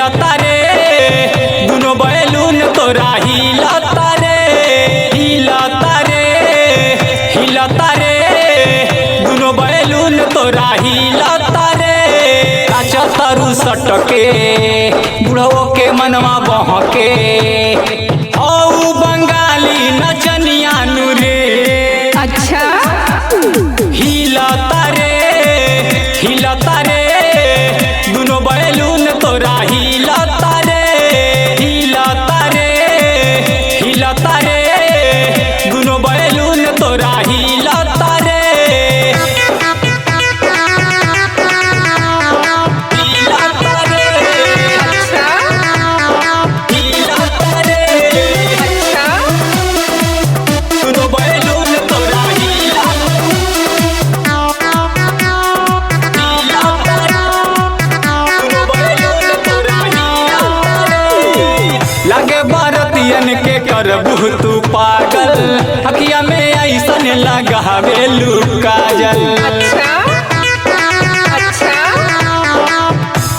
हिलता रे दुनो बैलून तोरा हिलता रे हिलता रे हिलता रे दुनो बैलून तोरा हिलता रे काचा तारू सटके बुढ़ो के मनवा बहके औ बंगाली नचनिया नु रे अच्छा हिलता रे दुनो बैलून तोरा हिलता रे हिलता रे हिलता रे दुनो बैलून तोरा हिलता रे हिलता रे अच्छा हिलता रे अच्छा दुनो बैलून तोरा हिलता लगे भारतीयन के करबू तू पागल हकिया में ऐसन लगावेलू काजल अच्छा अच्छा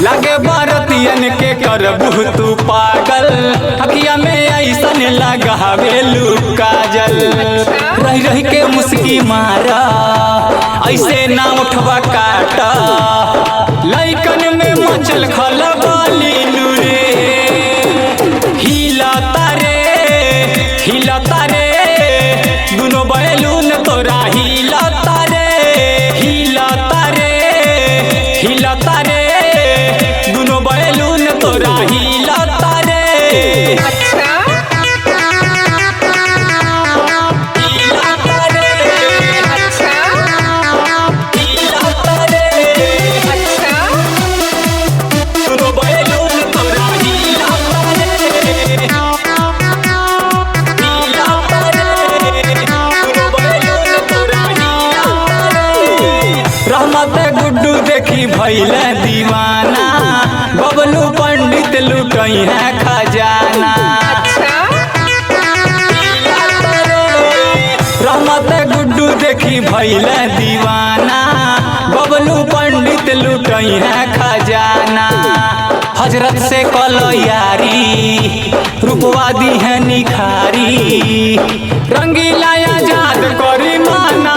लगे भारतीयन के करबू तू पागल हकिया में ऐसन लगावेलू काजल रह रह के मुस्की मारा ऐसे ना उठवा काटा लइकन में मचल खलबली रे हिलता रे दुनो बैलून तोरा हिलता रे हिलता रे हिलता रे दुनो बैलून तोरा हिलता रे अच्छा हिलता रे अच्छा हिलता रे अच्छा दुनो बैलून तोरा हिलता रे रहमत गुड्डू देखी भैल दीवाना बबलू पंडित लुटई है खजाना अच्छा रहमत गुड्डू देखी भैल दीवाना बबलू पंडित लुटई है खजाना हजरत से कलो यारी रूपवादी है निखारी रंगीला आजाद करी माना